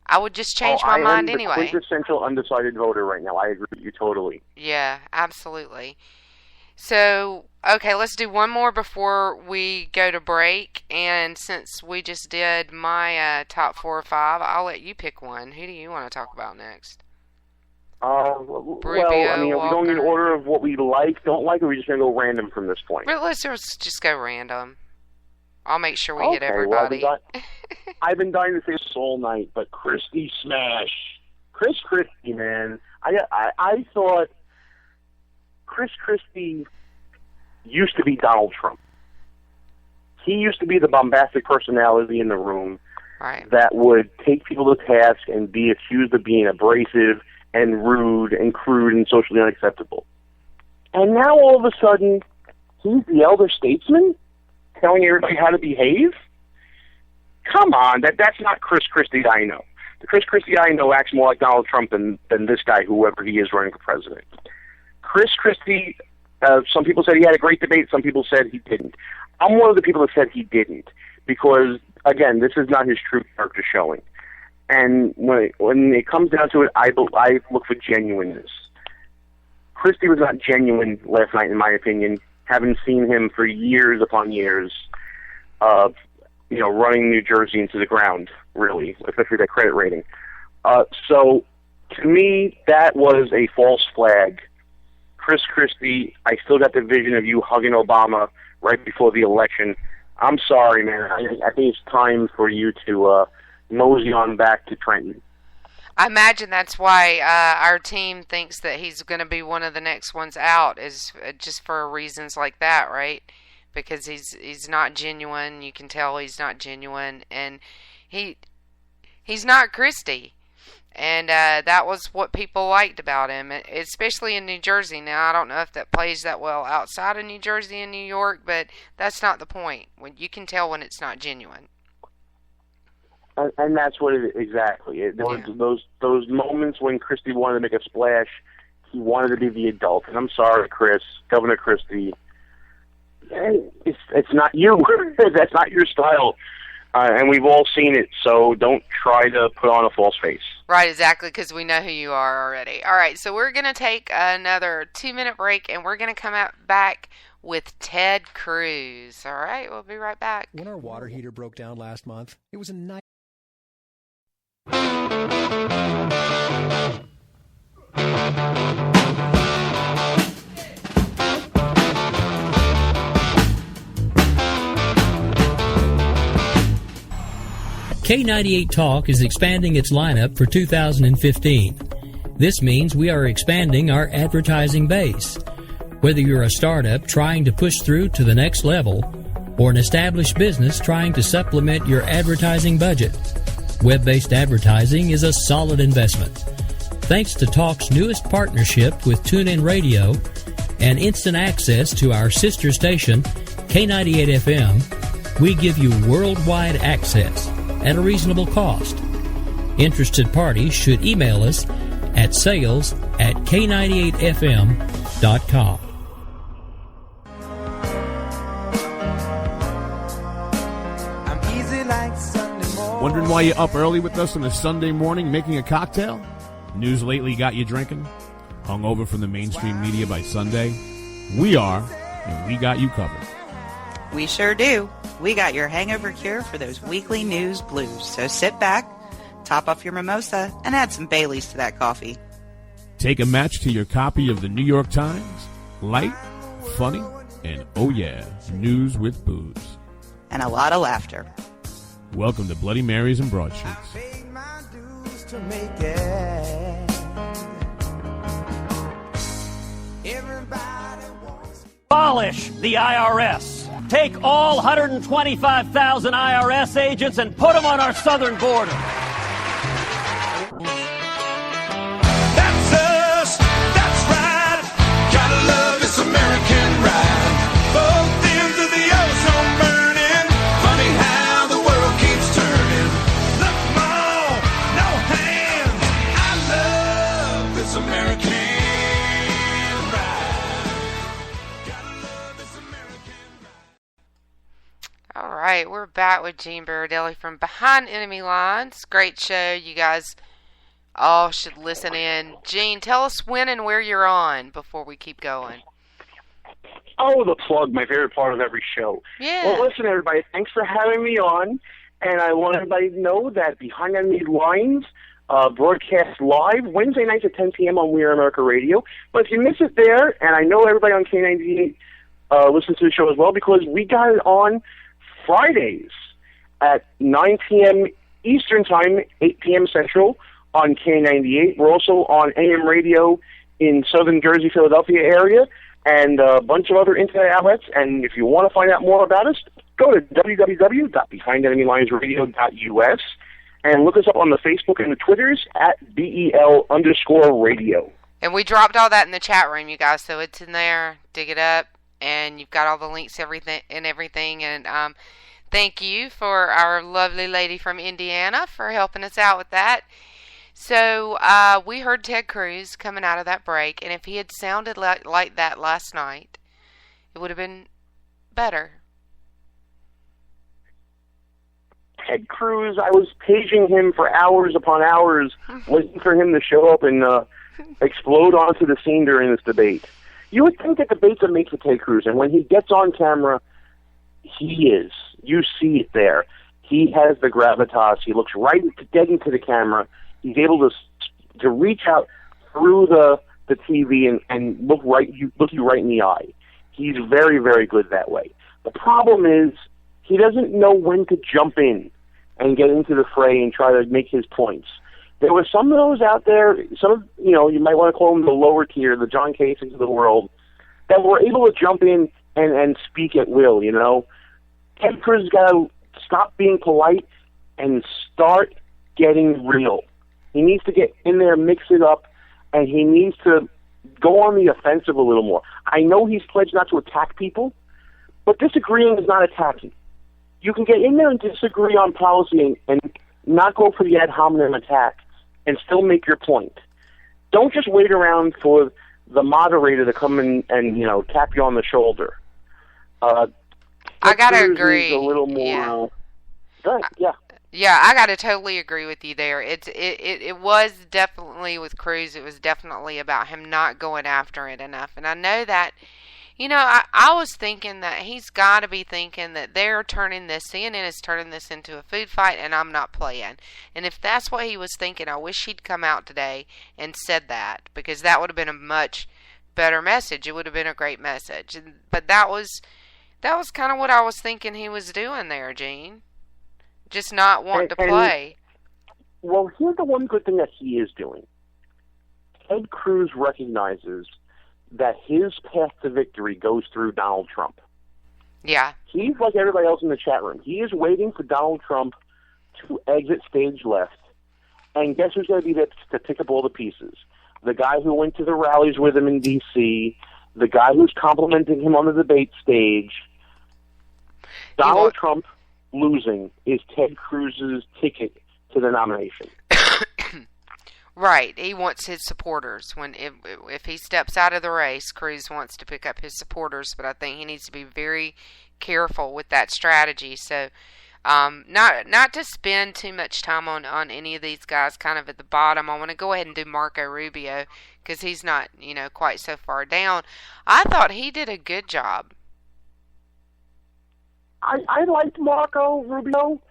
I would just change my mind anyway. I am the quintessential undecided voter right now. I agree with you totally. Yeah, absolutely. So, okay, let's do one more before we go to break. And since we just did my top 4 or 5, I'll let you pick one. Who do you want to talk about next? Well, I mean, are we going in order of what we like, don't like, or are we just going to go random from this point? Well, let's just go random. I'll make sure we hit everybody. Well, I've been dying to say this all night, but Christie smash. Chris Christie, man. I thought Chris Christie used to be Donald Trump. He used to be the bombastic personality in the room that would take people to task and be accused of being abrasive and rude and crude and socially unacceptable. And now all of a sudden, he's the elder statesman telling everybody how to behave? Come on, that's not Chris Christie I know. The Chris Christie I know acts more like Donald Trump than this guy, whoever he is running for president. Chris Christie, some people said he had a great debate, some people said he didn't. I'm one of the people that said he didn't, because, again, this is not his true character showing. And when it comes down to it, I look for genuineness. Christie was not genuine last night, in my opinion, having seen him for years upon years. running New Jersey into the ground, really, especially that credit rating. So, to me, that was a false flag. Chris Christie, I still got the vision of you hugging Obama right before the election. I'm sorry, man. I think it's time for you to mosey on back to Trenton. I imagine that's why our team thinks that he's going to be one of the next ones out, is just for reasons like that, right? Because he's not genuine. You can tell he's not genuine, and he's not Christie. And that was what people liked about him, especially in New Jersey. Now, I don't know if that plays that well outside of New Jersey and New York, but that's not the point. When you can tell when it's not genuine. And that's what it exactly. There was those moments when Christie wanted to make a splash. He wanted to be the adult. And I'm sorry, Governor Christie. It's not you. That's not your style. And we've all seen it, so don't try to put on a false face. Right, exactly, because we know who you are already. All right, so we're going to take another 2-minute break, and we're going to come back with Ted Cruz. All right, we'll be right back. When our water heater broke down last month, it was a night. K98 Talk is expanding its lineup for 2015. This means we are expanding our advertising base. Whether you're a startup trying to push through to the next level, or an established business trying to supplement your advertising budget, web-based advertising is a solid investment. Thanks to Talk's newest partnership with TuneIn Radio and instant access to our sister station, K98 FM, we give you worldwide access at a reasonable cost. Interested parties should email us at sales@k98fm.com. Wondering why you're up early with us on a Sunday morning making a cocktail? News lately got you drinking? Hungover from the mainstream media by Sunday? We are, and we got you covered. We sure do. We got your hangover cure for those weekly news blues. So sit back, top off your mimosa, and add some Baileys to that coffee. Take a match to your copy of the New York Times. Light, funny, and oh yeah, news with booze. And a lot of laughter. Welcome to Bloody Marys and Broadsheets. Abolish the IRS. Take all 125,000 IRS agents and put them on our southern border. That's us. That's right. Gotta love this American ride. Both ends of the ozone burning. Funny how the world keeps turning. Look, Mom, no hands. I love this American All right, we're back with Gene Baradelli from Behind Enemy Lines. Great show. You guys all should listen in. Gene, tell us when and where you're on before we keep going. Oh, the plug, my favorite part of every show. Yeah. Well, listen, everybody, thanks for having me on. And I want everybody to know that Behind Enemy Lines broadcast live Wednesday nights at 10 p.m. on We Are America Radio. But if you miss it there, and I know everybody on K98 listens to the show as well, because we got it on Fridays at 9 p.m. Eastern Time, 8 p.m. Central on K98. We're also on AM radio in Southern Jersey, Philadelphia area, and a bunch of other internet outlets. And if you want to find out more about us, go to www.behindenemylinesradio.us and look us up on the Facebook and the Twitters at BEL_radio. And we dropped all that in the chat room, you guys, so it's in there. Dig it up. And you've got all the links, everything. And thank you for our lovely lady from Indiana for helping us out with that. So we heard Ted Cruz coming out of that break, and if he had sounded like that last night, it would have been better. Ted Cruz, I was paging him for hours upon hours, waiting for him to show up and explode onto the scene during this debate. You would think that debates are made for Ted Cruz, and when he gets on camera, he is. You see it there. He has the gravitas. He looks right dead into the camera. He's able to reach out through the TV and look you right in the eye. He's very, very good that way. The problem is he doesn't know when to jump in and get into the fray and try to make his points. There were some of those out there, you might want to call them the lower tier, the John Caseys of the world, that were able to jump in and speak at will, Ted Cruz has got to stop being polite and start getting real. He needs to get in there, mix it up, and he needs to go on the offensive a little more. I know he's pledged not to attack people, but disagreeing is not attacking. You can get in there and disagree on policy and not go for the ad hominem attack and still make your point. Don't just wait around for the moderator to come in and tap you on the shoulder. I gotta agree. A little more. Yeah. Yeah, I gotta totally agree with you there. It was definitely with Cruz. It was definitely about him not going after it enough, and I know that. I was thinking that he's got to be thinking that CNN is turning this into a food fight, and I'm not playing. And if that's what he was thinking, I wish he'd come out today and said that, because that would have been a much better message. It would have been a great message. But that was kind of what I was thinking he was doing there, Gene. Just not wanting to play. Well, here's the one good thing that he is doing. Ted Cruz recognizes that his path to victory goes through Donald Trump. Yeah. He's like everybody else in the chat room. He is waiting for Donald Trump to exit stage left. And guess who's going to be there to pick up all the pieces? The guy who went to the rallies with him in D.C., the guy who's complimenting him on the debate stage. Donald Trump losing is Ted Cruz's ticket to the nomination. Right. He wants his supporters. If he steps out of the race, Cruz wants to pick up his supporters, but I think he needs to be very careful with that strategy. So, not to spend too much time on any of these guys kind of at the bottom. I want to go ahead and do Marco Rubio because he's not, quite so far down. I thought he did a good job. I liked Marco Rubio.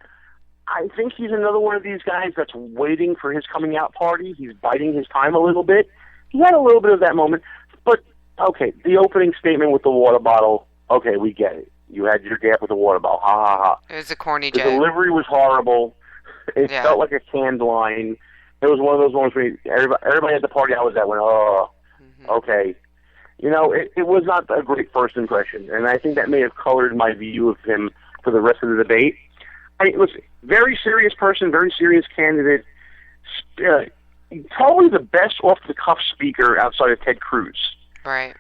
I think he's another one of these guys that's waiting for his coming out party. He's biding his time a little bit. He had a little bit of that moment. But, okay, the opening statement with the water bottle, okay, we get it. You had your gap with the water bottle. Ha, ha, ha. It was a corny the joke. The delivery was horrible. It felt like a canned line. It was one of those ones where everybody at the party I was at went, okay. It was not a great first impression, and I think that may have colored my view of him for the rest of the debate. It was very serious person, very serious candidate. Probably the best off-the-cuff speaker outside of Ted Cruz. Right.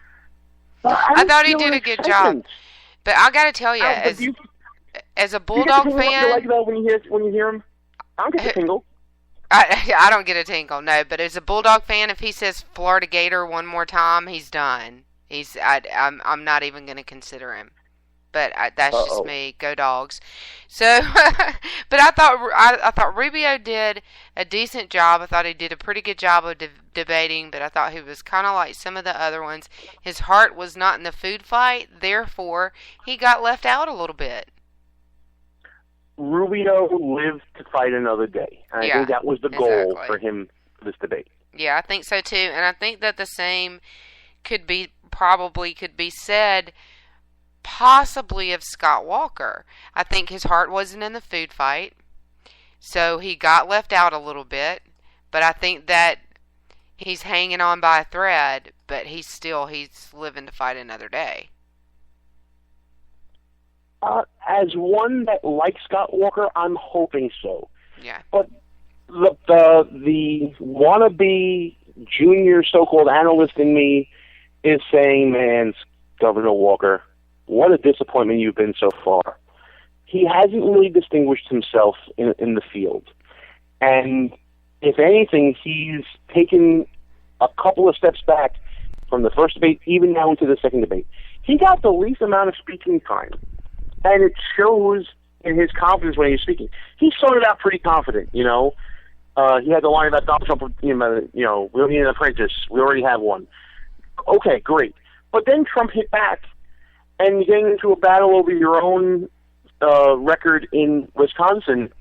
I thought he did a good job. But I got to tell you, as a Bulldog fan... You like that when you hear him? I don't get a tingle. I don't get a tingle, no. But as a Bulldog fan, if he says Florida Gator one more time, he's done. I'm not even going to consider him. But that's just me. Go Dogs. So, but I thought Rubio did a decent job. I thought he did a pretty good job of debating. But I thought he was kind of like some of the other ones. His heart was not in the food fight. Therefore, he got left out a little bit. Rubio lived to fight another day. I think that was the goal for him for this debate. Yeah, I think so too. And I think that the same could be said possibly of Scott Walker. I think his heart wasn't in the food fight, so he got left out a little bit, but I think that he's hanging on by a thread, but he's living to fight another day. As one that likes Scott Walker, I'm hoping so. Yeah. But the wannabe junior so-called analyst in me is saying, man, Governor Walker, what a disappointment you've been so far. He hasn't really distinguished himself in the field. And if anything, he's taken a couple of steps back from the first debate, even now into the second debate. He got the least amount of speaking time. And it shows in his confidence when he's speaking. He started out pretty confident, He had the line about Donald Trump, we don't need an apprentice. We already have one. Okay, great. But then Trump hit back. And getting into a battle over your own record in Wisconsin.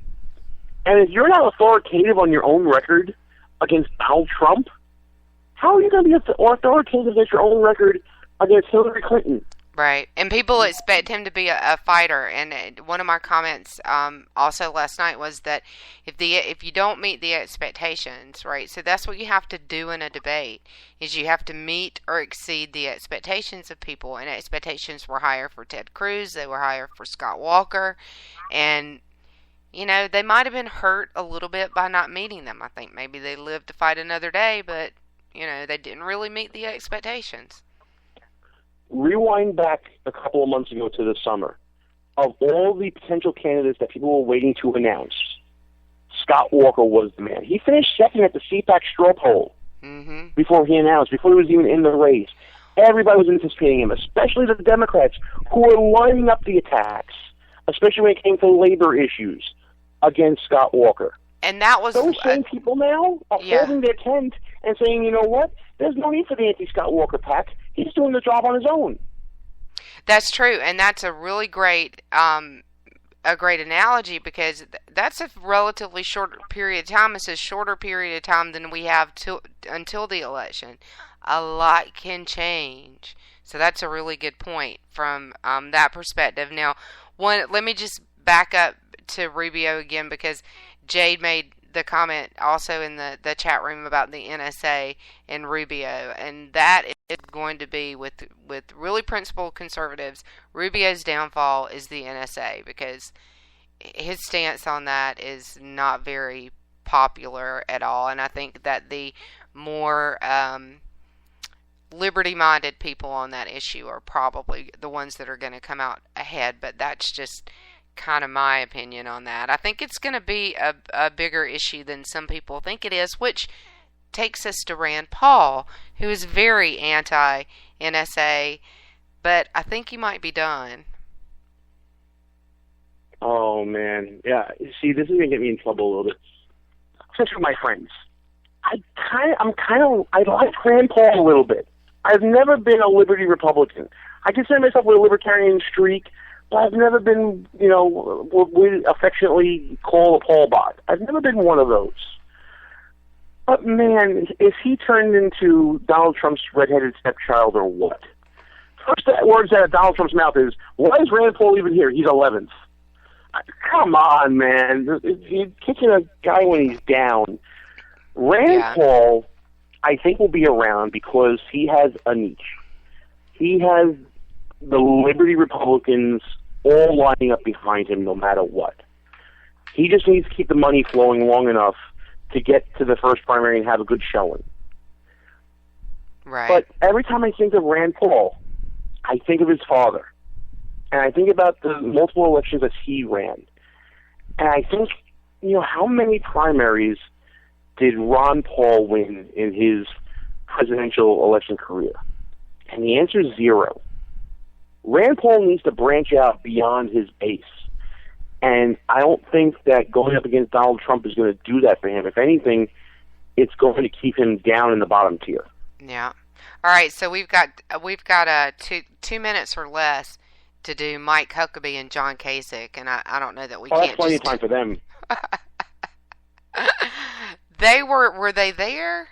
And if you're not authoritative on your own record against Donald Trump, how are you going to be authoritative against your own record against Hillary Clinton? Right, and people expect him to be a fighter. And one of my comments also last night was that if you don't meet the expectations, right? So that's what you have to do in a debate, is you have to meet or exceed the expectations of people. And expectations were higher for Ted Cruz, they were higher for Scott Walker, and they might have been hurt a little bit by not meeting them. I think maybe they lived to fight another day, but they didn't really meet the expectations. Rewind back a couple of months ago to the summer. Of all the potential candidates that people were waiting to announce, Scott Walker was the man. He finished second at the CPAC straw poll before he announced, before he was even in the race. Everybody was anticipating him, especially the Democrats, who were lining up the attacks, especially when it came to labor issues, against Scott Walker. And that was... Those same people now are holding their tent and saying, you know what, there's no need for the anti-Scott Walker pack. He's doing the job on his own. That's true, and that's a really great analogy, because that's a relatively short period of time. It's a shorter period of time than we have until the election. A lot can change. So that's a really good point from that perspective. Now, let me just back up to Rubio again, because Jade made the comment also in the chat room about the NSA and Rubio, and that is going to be with really principled conservatives. Rubio's downfall is the NSA, because his stance on that is not very popular at all, and I think that the more liberty-minded people on that issue are probably the ones that are going to come out ahead, but that's just kind of my opinion on that. I think it's going to be a bigger issue than some people think it is, which takes us to Rand Paul, who is very anti-NSA, but I think he might be done. Oh, man. Yeah, see, this is going to get me in trouble a little bit. Especially with my friends. I like Rand Paul a little bit. I've never been a liberty Republican. I consider myself with a libertarian streak, but I've never been, what we affectionately call a Paul bot. I've never been one of those. But man, is he turned into Donald Trump's redheaded stepchild or what? First words out of Donald Trump's mouth is, why is Rand Paul even here? He's 11th. Come on, man. You're kicking a guy when he's down. Rand Paul, I think, will be around because he has a niche. He has the Liberty Republicans all lining up behind him no matter what. He just needs to keep the money flowing long enough to get to the first primary and have a good showing. Right. But every time I think of Rand Paul, I think of his father. And I think about the multiple elections that he ran. And I think, how many primaries did Ron Paul win in his presidential election career? And the answer is 0. Rand Paul needs to branch out beyond his base. And I don't think that going up against Donald Trump is going to do that for him. If anything, it's going to keep him down in the bottom tier. Yeah. All right, so we've got 2 minutes or less to do Mike Huckabee and John Kasich, and I don't know that we can't. That's plenty of time for them. Were they there?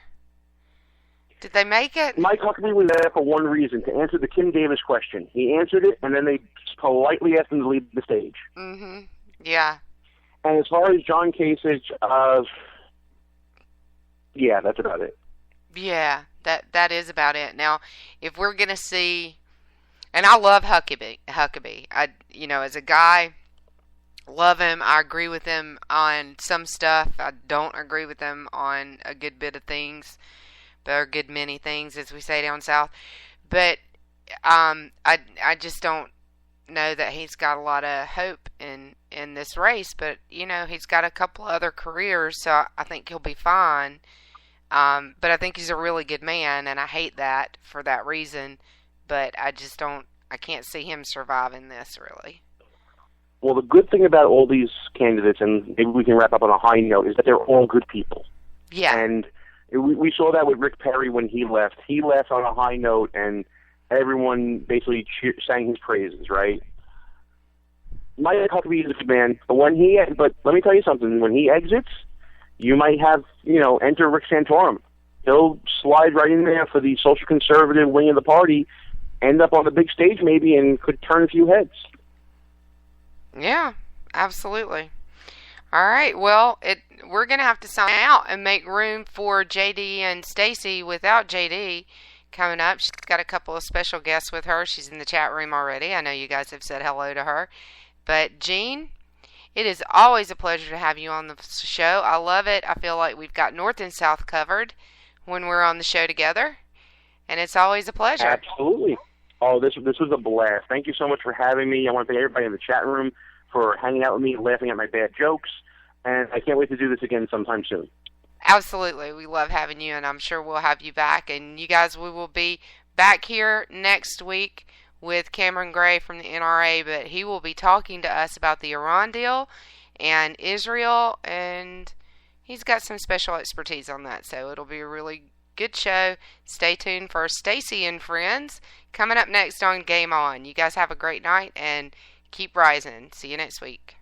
Did they make it? Mike Huckabee was there for one reason, to answer the Kim Davis question. He answered it, and then they politely asked him to leave the stage. Mm-hmm. Yeah. And as far as John Kasich, yeah, that's about it. Yeah, that is about it. Now, if we're going to see, and I love Huckabee. I, as a guy, love him. I agree with him on some stuff. I don't agree with him on a good bit of things. Or a good many things, as we say down south. But I just don't know that he's got a lot of hope in this race. But, he's got a couple other careers, so I think he'll be fine. But I think he's a really good man, and I hate that for that reason. But I can't see him surviving this, really. Well, the good thing about all these candidates, and maybe we can wrap up on a high note, is that they're all good people. Yeah. And we saw that with Rick Perry when he left. He left on a high note, and everyone basically sang his praises, right? Mike Huckabee is a good man, but but let me tell you something. When he exits, you might have, enter Rick Santorum. He'll slide right in there for the social conservative wing of the party, end up on the big stage maybe, and could turn a few heads. Yeah, absolutely. All right, well, we're going to have to sign out and make room for JD and Stacy without JD coming up. She's got a couple of special guests with her. She's in the chat room already. I know you guys have said hello to her. But, Gene, it is always a pleasure to have you on the show. I love it. I feel like we've got North and South covered when we're on the show together, and it's always a pleasure. Absolutely. Oh, this was a blast. Thank you so much for having me. I want to thank everybody in the chat room for hanging out with me, laughing at my bad jokes, and I can't wait to do this again sometime soon. Absolutely. We love having you, and I'm sure we'll have you back. And you guys, we will be back here next week with Cameron Gray from the NRA, but he will be talking to us about the Iran deal and Israel, and he's got some special expertise on that, so it'll be a really good show. Stay tuned for Stacy and Friends coming up next on Game On. You guys have a great night, and keep rising. See you next week.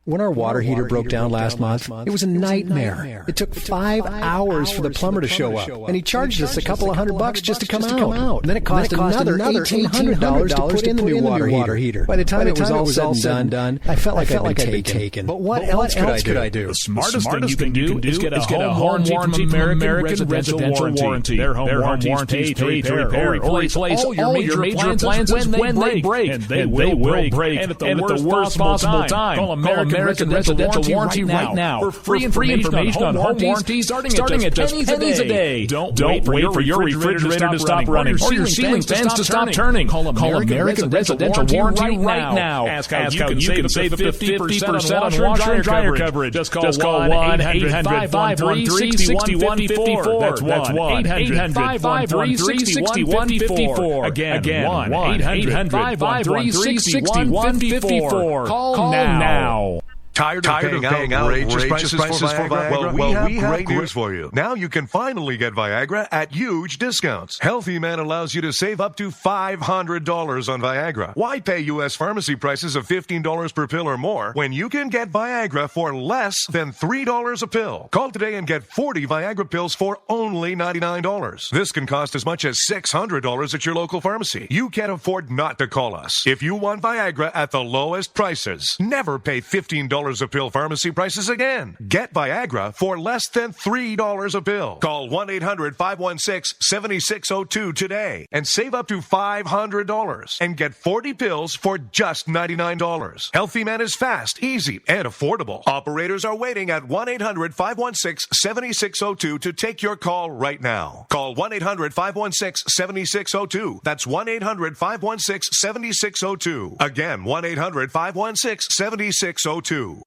When our water heater broke down last month, it was a nightmare. It took 5 hours for the plumber to show up, and he charged us a couple of $100 just to come out. And then it cost another $1,800 to put in the new water heater. By the time it was all said and done, I felt like I'd been taken. But what else could I do? The smartest thing you can do is get a home warranty from American Residential Warranty. Their home warranties pay to repair or replace all your major appliances when they break. And they will break. And at the worst possible time. Call American Residential Warranty right now for free information on home warranties starting at just pennies a day. Don't wait for your refrigerator to stop running or your ceiling fans to stop turning. Call American Residential Warranty right now. Ask how you can save 50% on washer and dryer coverage. Just call 1-800-513-6154. That's 1-800-513-6154. Again, 1-800-513-6154. Call now. Tired of paying outrageous prices for Viagra? Well, we have great news for you. Now you can finally get Viagra at huge discounts. Healthy Man allows you to save up to $500 on Viagra. Why pay U.S. pharmacy prices of $15 per pill or more when you can get Viagra for less than $3 a pill? Call today and get 40 Viagra pills for only $99. This can cost as much as $600 at your local pharmacy. You can't afford not to call us. If you want Viagra at the lowest prices, never pay $15 a pill pharmacy prices again. Get Viagra for less than $3 a pill. Call 1-800-516-7602 today and save up to $500 and get 40 pills for just $99. Healthy Man is fast, easy, and affordable. Operators are waiting at 1-800-516-7602 to take your call right now. Call 1-800-516-7602. That's 1-800-516-7602. Again, 1-800-516-7602.